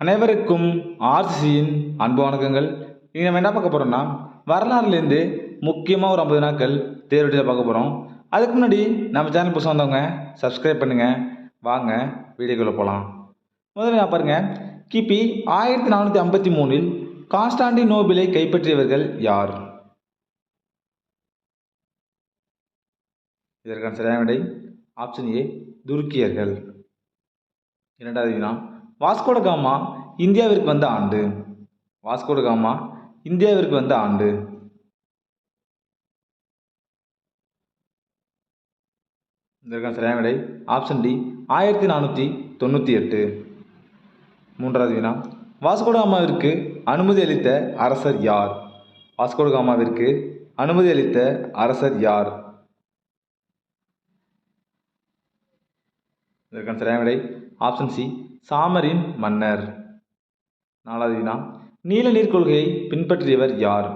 அனைவருக்கும் ஆர்சிசியின் அன்பு வணக்கங்கள். இனி நம்ம என்ன பார்க்க போகிறோம்னா, வரலாறுலேருந்து முக்கியமாக ஒரு 50 நாட்கள் தேர்வெட்டியில் பார்க்க போகிறோம். அதுக்கு முன்னாடி நம்ம சேனல் புதுசாக வந்தவங்க சப்ஸ்கிரைப் பண்ணுங்கள். வாங்க வீடியோக்குள்ளே போகலாம். முதல்ல நான் பாருங்கள், கிபி 1453 கான்ஸ்டாண்டினோபிளை கைப்பற்றியவர்கள் யார்? இதற்கான சரியான விடை ஆப்ஷன் ஏ, துருக்கியர்கள். இரண்டாவது வினா, வாஸ்கோட காமா இந்தியாவிற்கு வந்த ஆண்டு. வாஸ்கோட காமா இந்தியாவிற்கு வந்த ஆண்டு. இதற்கான சரியான விடை ஆப்ஷன் டி, 1498. மூன்றாவது வினா, வாஸ்கோட காமாவிற்கு அனுமதி அளித்த அரசர் யார்? வாஸ்கோட காமாவிற்கு அனுமதி அளித்த அரசர் யார்? இதற்கான சரியான விடை ஆப்ஷன் சி, சாமரின் மன்னர். நாலாவது வினா, நீல நீர் கொள்கையை பின்பற்றியவர் யார்?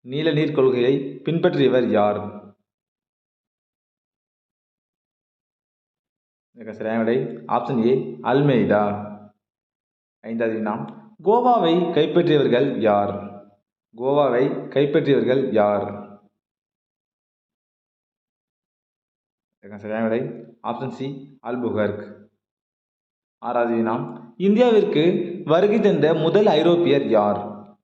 நீல நீர் கொள்கையை பின்பற்றியவர் யார்? இதற்கான சரியான விடை ஆப்ஷன் ஏ, அல்மெய்டா. ஐந்தாவது வினா, கோவாவை கைப்பற்றியவர்கள் யார்? கோவாவை கைப்பற்றியவர்கள் யார்? இதற்கான சரியான விடை ஆப்ஷன் சி, அல்புகர்க். ஆறாவது வினா, இந்தியாவிற்கு வருகை தந்த முதல் ஐரோப்பியர் யார்?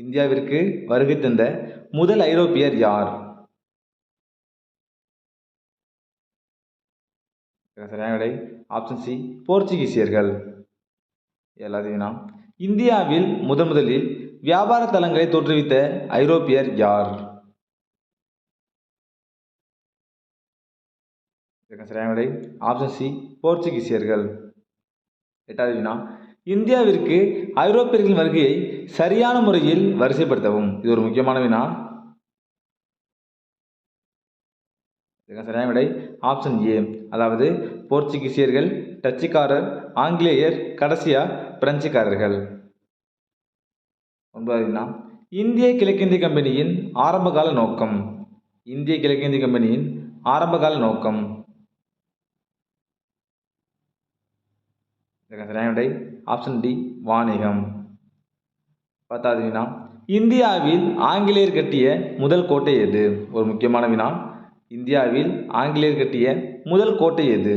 இந்தியாவிற்கு வருகை தந்த முதல் ஐரோப்பியர் யார்? சரியான விடை ஆப்ஷன் சி, போர்ச்சுகீசியர்கள். ஏழாவது வினா, இந்தியாவில் முதலில் வியாபார தலங்களை தோற்றுவித்த ஐரோப்பியர் யார்? சரியான விடை ஆப்ஷன் சி, போர்ச்சுகீசியர்கள். எட்டாவது வினா, இந்தியாவிற்கு ஐரோப்பியர்களின் வருகையை சரியான முறையில் வரிசைப்படுத்தவும். இது ஒரு முக்கியமான வினா. சரியான விடை ஆப்ஷன் ஏ, அதாவது போர்ச்சுகீசியர்கள், டச்சுக்காரர், ஆங்கிலேயர், கடைசியா பிரெஞ்சுக்காரர்கள். ஒன்பதாவது வினா, இந்திய கிழக்கிந்திய கம்பெனியின் ஆரம்பகால நோக்கம். இந்திய கிழக்கிந்திய கம்பெனியின் ஆரம்பகால நோக்கம். சரியான விடை ஆப்ஷன் டி, வாணிகம். பத்தாவது வினா, இந்தியாவில் ஆங்கிலேயர் கட்டிய முதல் கோட்டை எது? ஒரு முக்கியமான வினா. இந்தியாவில் ஆங்கிலேயர் கட்டிய முதல் கோட்டை எது?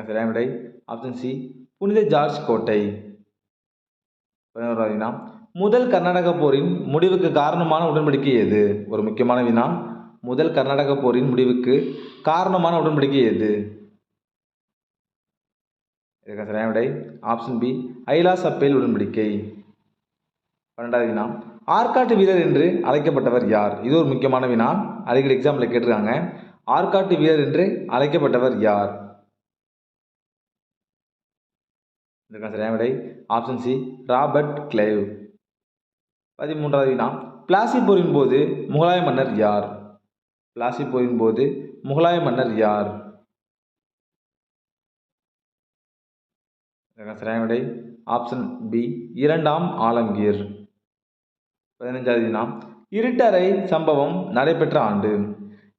சரியான விடை ஆப்ஷன் சி, புனித ஜார்ஜ் கோட்டை. 11வது வினா, முதல் கர்நாடக போரின் முடிவுக்கு காரணமான உடன்படிக்கை எது? ஒரு முக்கியமான வினா. முதல் கர்நாடக போரின் முடிவுக்கு காரணமான உடன்படிக்கை எது? சரியான விடை ஆப்ஷன் பி, ஐலா-சப்பேல் உடன்படிக்கை. 12வது வினா, ஆற்காட்டு வீரர் என்று அழைக்கப்பட்டவர் யார்? இது ஒரு முக்கியமான வினா, அடிக்கடி எக்ஸாம்பிள் கேட்டிருக்காங்க. ஆற்காட்டு வீரர் என்று அழைக்கப்பட்டவர் யார்? இதற்கான சரியான விடை ஆப்ஷன் சி, ராபர்ட் கிளைவ். 13வது வினா, பிளாசி போரின் போது முகலாய மன்னர் யார்? பிளாசி போரின் போது முகலாய மன்னர் யார்? சரியான விடை ஆப்ஷன் பி, 2ஆம் ஆலம்கீர். 15வது வினா, இருட்டறை சம்பவம் நடைபெற்ற ஆண்டு.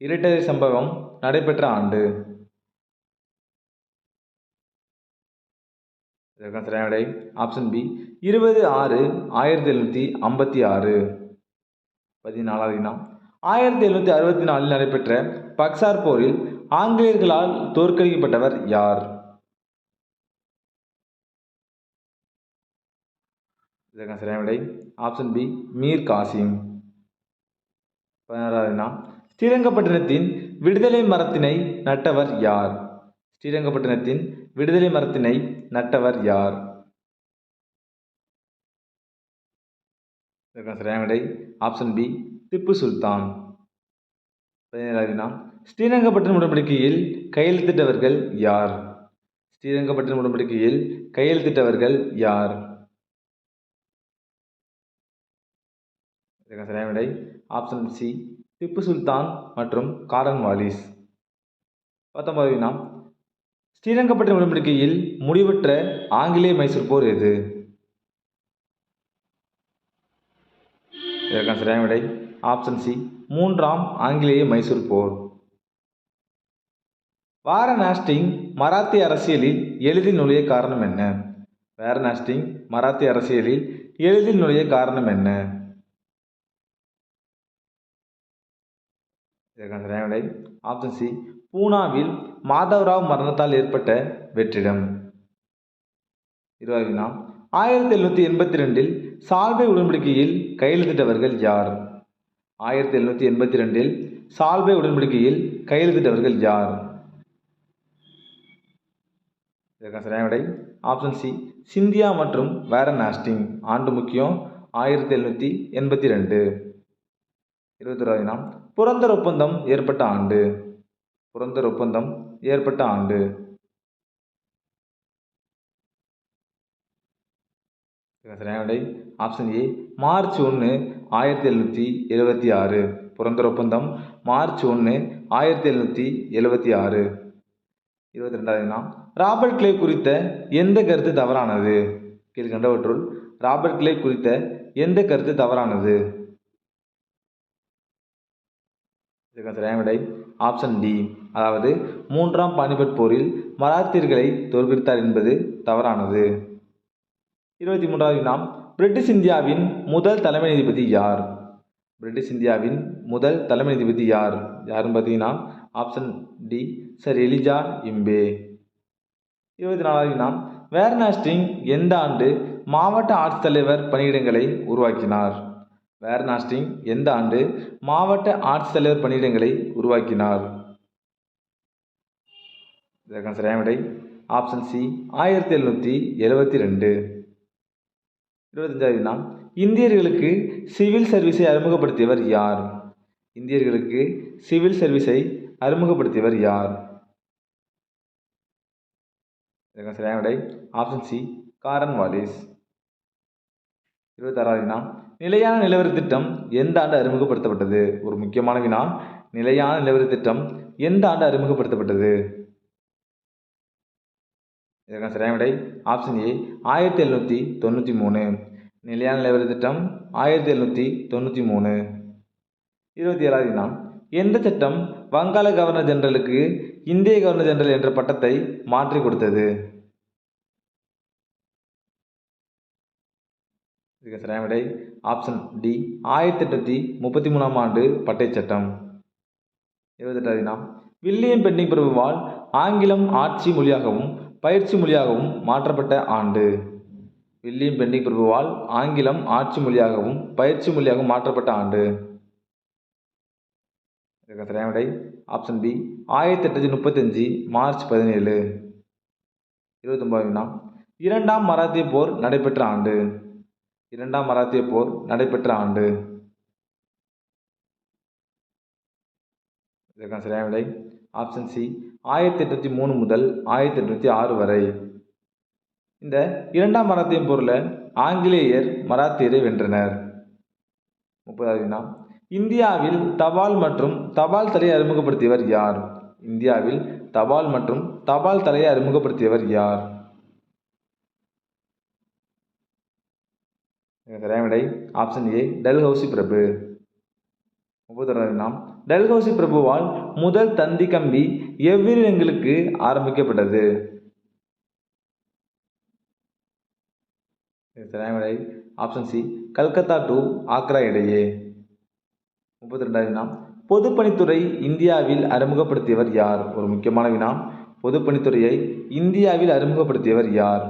இருட்டறை சம்பவம் நடைபெற்ற ஆண்டு. சரியான விடை ஆப்ஷன் பி, 20/6/1756. 14வது வினா, 1764 நடைபெற்ற பக்சார் போரில் ஆங்கிலேயர்களால் தோற்கடிக்கப்பட்டவர் யார்? இதற்கான சரியான விடை ஆப்ஷன் பி, மீர் காசிம். 16வது வினா, ஸ்ரீரங்கப்பட்டினத்தின் விடுதலை மரத்தினை நட்டவர் யார்? ஸ்ரீரங்கப்பட்டினத்தின் விடுதலை மரத்தினை நட்டவர் யார்? இதற்கான சரியான விடை ஆப்ஷன் பி, திப்பு சுல்தான். 17வது வினா, ஸ்ரீரங்கப்பட்டினம் உடன்படிக்கையில் கையெழுத்திட்டவர்கள் யார்? ஸ்ரீரங்கப்பட்டினம் உடன்படிக்கையில் கையெழுத்திட்டவர்கள் யார்? இதற்கான சரியான விடை ஆப்ஷன் சி, திப்பு சுல்தான் மற்றும் காரன் வாலிஸ். 19வது வினா, ஸ்ரீரங்கப்பட்டினம் உடன்படிக்கையில் முடிவுற்ற ஆங்கிலேய மைசூர் போர் எது? இதற்கான சரியான விடை ஆப்ஷன் சி, 3ஆம் ஆங்கிலேய மைசூர் போர். வாரணாசிங் மராத்திய அரசியலில் எளிதில் நுழைய காரணம் என்ன? வாரணாசிங் மராத்திய அரசியலில் எளிதில் நுழைய காரணம் என்ன? இதற்கான சரியான விடை ஆப்ஷன் சி, பூனாவில் மாதவராவ் மரணத்தால் ஏற்பட்ட வெற்றிடம். 20வது வினா, 1782 சால்வை உடன்படிக்கையில் கையெழுத்திட்டவர்கள் யார்? 1782 சால்வை உடன்படிக்கையில் கையெழுத்திட்டவர்கள் யார்? இதற்கான சரியான விடை ஆப்ஷன் சி, சிந்தியா மற்றும் வாரணாசிங். ஆண்டு முக்கியம் 1782. 21வது வினா, புரந்தர் ஒப்பந்தம் ஏற்பட்ட ஆண்டு? புரந்தர் ஒப்பந்தம் ஏற்பட்ட ஆண்டு? சரியான விடை ஆப்ஷன் ஏ, மார்ச் 1, 1776. புரந்தர் ஒப்பந்தம் மார்ச் 1, 1776. 22வது வினா, ராபர்ட் கிளைவ் குறித்த எந்த கருத்து தவறானது? கீழ்கண்டவற்றுள் ராபர்ட் கிளைவ் குறித்த எந்த கருத்து தவறானது? இதற்கான சரியான விடை ஆப்ஷன் டி, அதாவது 3ஆம் பானிபட் போரில் மராத்தியர்களை தோற்கடித்தார் என்பது தவறானது. 23வது வினா, பிரிட்டிஷ் இந்தியாவின் முதல் தலைமை நீதிபதி யார்? பிரிட்டிஷ் இந்தியாவின் முதல் தலைமை நீதிபதி யார்? யாருன்னு பார்த்தீங்கன்னா ஆப்ஷன் டி, சர் எலிஜா இம்பே. 24வது வினா, வாரணாசிங் எந்த ஆண்டு மாவட்ட ஆட்சித்தலைவர் பணியிடங்களை உருவாக்கினார்? வாரணாசிங் எந்த ஆண்டு மாவட்ட ஆட்சித்தலைவர் பணியிடங்களை உருவாக்கினார்? இதற்கான சரியான விடை ஆப்ஷன் சி, 1772. 25வது வினா, இந்தியர்களுக்கு சிவில் சர்வீஸை அறிமுகப்படுத்தியவர் யார்? இந்தியர்களுக்கு சிவில் சர்வீஸை அறிமுகப்படுத்தியவர் யார்? இதற்கான சரியான விடை ஆப்ஷன் சி, காரன் வாலிஸ். 26வது வினா, நிலையான நிலவரி திட்டம் எந்த ஆண்டு அறிமுகப்படுத்தப்பட்டது? ஒரு முக்கியமான வினா, நிலையான நிலவரி திட்டம் எந்த ஆண்டு அறிமுகப்படுத்தப்பட்டது? இதற்கான சரியான விடை ஆப்ஷன் ஏ, 1793. நிலையான நிலவரி திட்டம் 1793. 27வது வினா, எந்த சட்டம் வங்காள கவர்னர் ஜெனரலுக்கு இந்திய கவர்னர் ஜெனரல் என்ற பட்டத்தை மாற்றி கொடுத்தது? இதுக்கு சரியான விடை ஆப்ஷன் டி, 1833ஆம் ஆண்டு பட்டை சட்டம். 28வது வினா, வில்லியம் பென்டிங் பிரபுவால் ஆங்கிலம் ஆட்சி மொழியாகவும் பயிற்சி மொழியாகவும் மாற்றப்பட்ட ஆண்டு? வில்லியம் பென்டிங் பிரபுவால் ஆங்கிலம் ஆட்சி மொழியாகவும் பயிற்சி மொழியாகவும் மாற்றப்பட்ட ஆண்டு? இதுக்கு சரியான விடை ஆப்ஷன் பி, 1835 மார்ச் 17. 29வது வினா, இரண்டாம் மராத்திய போர் நடைபெற்ற ஆண்டு? இரண்டாம் மராத்திய போர் நடைபெற்ற ஆண்டு? இதற்கான சரியான விடை ஆப்ஷன் சி, 1803 முதல் 1806 வரை. இந்த இரண்டாம் மராத்திய போரில் ஆங்கிலேயர் மராத்தியரை வென்றனர். 30வது வினா, இந்தியாவில் தபால் மற்றும் தபால் தலையை அறிமுகப்படுத்தியவர் யார்? இந்தியாவில் தபால் மற்றும் தபால் தலையை அறிமுகப்படுத்தியவர் யார்? சரியான விடை ஆப்ஷன் ஏ, டல்ஹௌசி பிரபு. 31வது வினா, டல்ஹௌசி பிரபுவால் முதல் தந்தி கம்பி எவ்விரு இடங்களுக்கு ஆரம்பிக்கப்பட்டது? சரியான விடை option C, Calcutta to Agra இடையே. 32வது வினா, பொதுப்பணித்துறை இந்தியாவில் அறிமுகப்படுத்தியவர் யார்? ஒரு முக்கியமான வினா, பொதுப்பணித்துறையை இந்தியாவில் அறிமுகப்படுத்தியவர் யார்?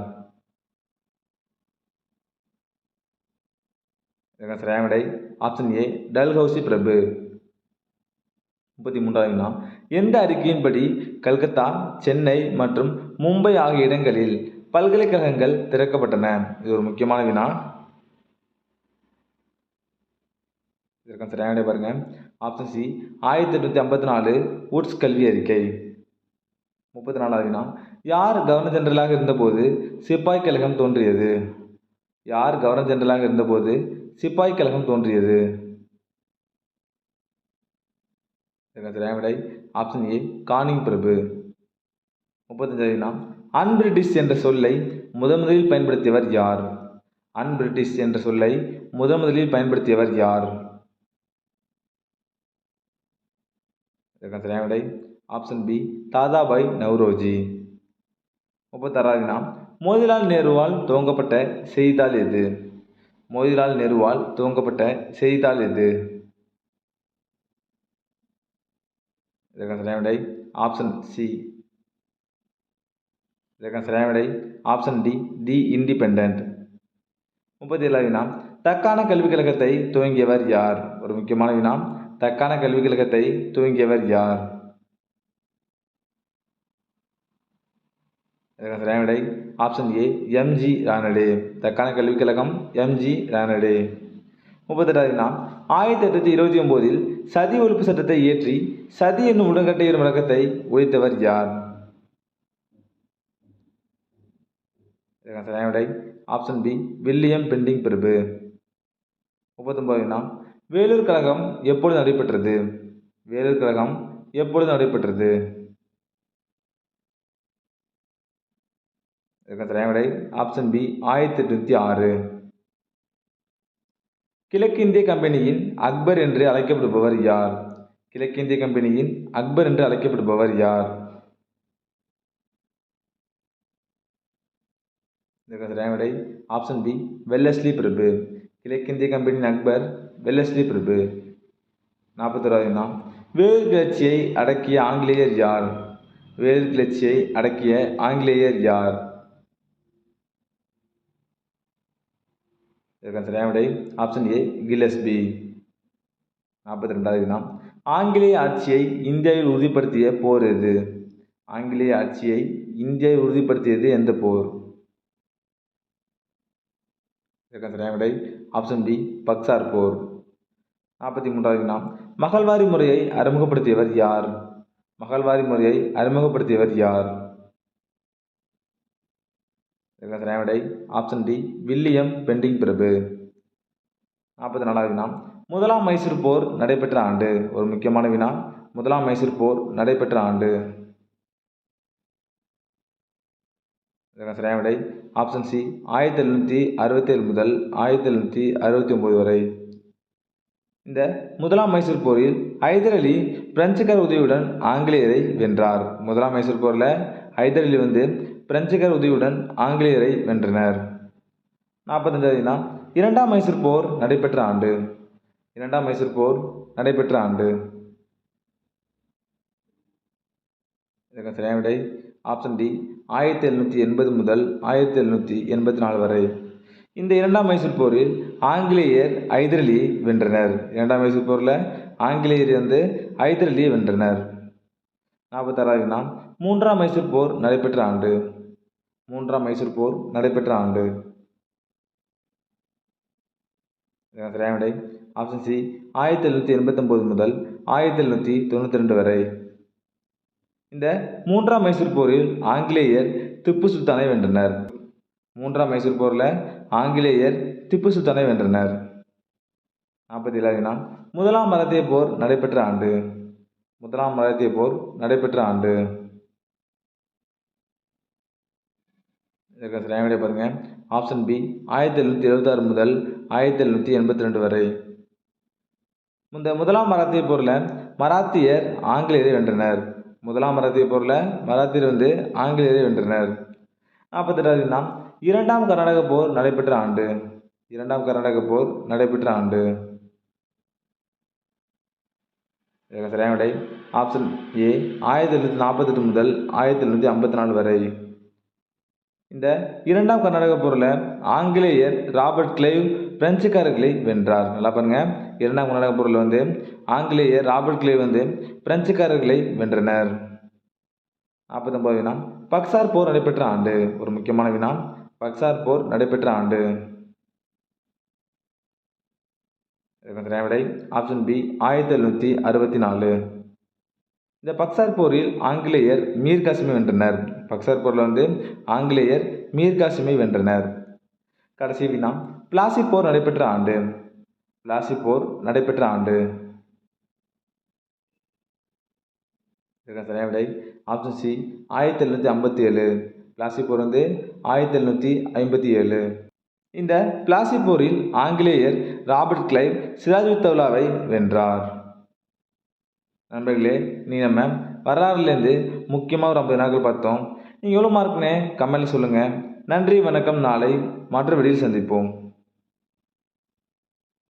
சரியான விடை ஆப்ஷன் ஏ, டல்ஹௌசி பிரபு. 33வது வினா, எந்த அறிக்கையின்படி கல்கத்தா, சென்னை மற்றும் மும்பை ஆகிய இடங்களில் பல்கலைக்கழகங்கள் திறக்கப்பட்டன? இது ஒரு முக்கியமான வினா. இதற்கான சரியான விடை பாருங்க, ஆப்ஷன் சி, 1854 உட்ஸ் கல்வி அறிக்கை. 34வது வினா, யார் கவர்னர் ஜெனரலாக இருந்தபோது சிப்பாய் கழகம் தோன்றியது? யார் கவர்னர் ஜெனரலாக இருந்தபோது சிப்பாய் கழகம் தோன்றியது? சரியான விடை ஆப்ஷன் ஏ, கானிங் பிரபு. 35வது வினா, அன்பிரிட்டிஷ் என்ற சொல்லை முதலில் பயன்படுத்தியவர் யார்? அன்பிரிட்டிஷ் என்ற சொல்லை முதலில் பயன்படுத்தியவர் யார்? சரியான விடை ஆப்ஷன் பி தாதாபாய் நவ்ரோஜி. 36வது வினா மோதிலால் நேருவால் துவங்கப்பட்ட செய்தித்தாள் எது? மோதிலால் நேருவால் துவங்கப்பட்ட செய்தித்தாள் எது? இதற்கான சரியான விடை ஆப்ஷன் சி. இதற்கான சரியான விடை ஆப்ஷன் டி தி இண்டிபெண்டன்ட். 37வது வினா தக்கான கல்விக் கழகத்தை துவங்கியவர் யார்? ஒரு முக்கியமான வினா. தக்கான கல்விக் கழகத்தை துவங்கியவர் யார்? இதற்கான சரியான விடை ஆப்ஷன் ஏ எம்.ஜி. ரானடே. தக்கான கல்விக் கழகம் எம்.ஜி. ரானடே. 38வது வினா 1829இல் சதி ஒழிப்பு சட்டத்தை இயற்றி சதி என்னும் உடன்கட்டை வழக்கத்தை ஒழித்தவர் யார்? இதற்கான சரியான விடை ஆப்ஷன் பி வில்லியம் பெண்டிங் பிரபு. 39வது வினா வேலூர் கழகம் எப்பொழுது நடைபெற்றது? வேலூர் கழகம் எப்பொழுது நடைபெற்றது? இதற்கான சரியான விடை ஆப்ஷன் பி 1806. கிழக்கிந்திய கம்பெனியின் அக்பர் என்று அழைக்கப்படுபவர் யார்? கிழக்கிந்திய கம்பெனியின் அக்பர் என்று அழைக்கப்படுபவர் யார்? இதற்கான சரியான விடை ஆப்ஷன் பி வெல்லஸ்லி பிரபு. கிழக்கிந்திய கம்பெனியின் அக்பர் வெல்லஸ்லி பிரபு. 41வது வினா வேலூர் கிளர்ச்சியை அடக்கிய ஆங்கிலேயர் யார்? வேலூர் கிளர்ச்சியை அடக்கிய ஆங்கிலேயர் யார்? இதற்கான சரியான விடை ஆப்ஷன் ஏ கில்லஸ்பி. 42வது வினா ஆங்கிலேய ஆட்சியை இந்தியாவில் உறுதிப்படுத்திய போர் எது? ஆங்கிலேய ஆட்சியை இந்தியாவில் உறுதிப்படுத்தியது எந்த போர்? இதற்கான சரியான விடை ஆப்ஷன் பி பக்சார் போர். 43வது வினா மகள்வாரி முறையை அறிமுகப்படுத்தியவர் யார்? மகள்வாரி முறையை அறிமுகப்படுத்தியவர் யார்? இதற்கான சரியான விடை ஆப்ஷன் டி வில்லியம் பெண்டிங் பிரபு. 44வது வினா முதலாம் மைசூர் போர் நடைபெற்ற ஆண்டு. ஒரு முக்கியமான வினா. முதலாம் மைசூர் போர் நடைபெற்ற ஆண்டு. இதற்கான சரியான விடை ஆப்ஷன் சி 1767 முதல் 1769 வரை. இந்த முதலாம் மைசூர் போரில் ஹைதர் அலி பிரெஞ்சுக்கார உதவியுடன் ஆங்கிலேயரை வென்றார். முதலாம் மைசூர் போரில் ஹைதர் அலி பிரெஞ்சுக்கார உதவியுடன் ஆங்கிலேயரை வென்றனர். 45வது வினா இரண்டாம் மைசூர் போர் நடைபெற்ற ஆண்டு. இரண்டாம் மைசூர் போர் நடைபெற்ற ஆண்டு. இதற்கான சரியான விடை ஆப்ஷன் டி 1780 முதல் 1784 வரை. இந்த இரண்டாம் மைசூர் போரில் ஆங்கிலேயர் ஹைதர் அலி வென்றனர். இரண்டாம் மைசூர் போரில் ஆங்கிலேயர் ஹைதர் அலியை வென்றனர். 46வது வினா மூன்றாம் மைசூர் போர் நடைபெற்ற ஆண்டு. மூன்றாம் மைசூர் போர் நடைபெற்ற ஆண்டு. இதற்கான சரியான விடை ஆப்ஷன் சி 1789 முதல் 1792 வரை. இந்த மூன்றாம் மைசூர் போரில் ஆங்கிலேயர் திப்பு சுல்தானை வென்றனர். மூன்றாம் மைசூர் போரில் ஆங்கிலேயர் திப்பு சுல்தானை வென்றனர். 47வது வினா முதலாம் மராத்திய போர் நடைபெற்ற ஆண்டு. முதலாம் மராத்திய போர் நடைபெற்ற ஆண்டு. இதற்கு சரியான விடை பாருங்க ஆப்ஷன் பி 1776 முதல் 1782 வரை. இந்த முதலாம் மராத்திய போரில் மராத்தியர் ஆங்கிலேயரை வென்றனர். முதலாம் மராத்திய போரில் மராத்தியர் ஆங்கிலேயரை வென்றனர். 48வது வினா இரண்டாம் கர்நாடக போர் நடைபெற்ற ஆண்டு. இரண்டாம் கர்நாடக போர் நடைபெற்ற ஆண்டு. இதற்கு சரியான விடை ஆப்ஷன் ஏ 1748 முதல் 1754 வரை. இந்த இரண்டாம் கர்நாடக போரில் ஆங்கிலேயர் ராபர்ட் கிளைவ் பிரெஞ்சுக்காரர்களை வென்றார். நல்லா பாருங்க. இரண்டாம் கர்நாடக போரில் ஆங்கிலேயர் ராபர்ட் கிளைவ் பிரெஞ்சுக்காரர்களை வென்றனர். 49வது வினா பக்சார் போர் நடைபெற்ற ஆண்டு. ஒரு முக்கியமான வினா. பக்சார் போர் நடைபெற்ற ஆண்டு. இதற்கு விடை ஆப்ஷன் பி 1764. இந்த பக்சார் போரில் ஆங்கிலேயர் மீர் காசிமை வென்றனர். பக்சார் போரில் ஆங்கிலேயர் மீர் காசிமை வென்றனர். கடைசி வினா பிளாசி போர் நடைபெற்ற ஆண்டு. பிளாசி போர் நடைபெற்ற ஆண்டு. இதற்கு சரியான விடை ஆப்ஷன் சி 1757. பிளாசி போர் 1757. இந்த பிளாசி போரில் ஆங்கிலேயர் ராபர்ட் கிளைவ் சிராஜுத்தௌலாவை வென்றார். நண்பர்களே, நீ நம்ம வரலாறுலேருந்து முக்கியமாக ஒரு 50 நாட்கள் பார்த்தோம். நீங்கள் எவ்வளோ மார்க்குன்னு கமெண்ட்டில் சொல்லுங்கள். நன்றி, வணக்கம். நாளை மற்ற வீடியோவில் சந்திப்போம்.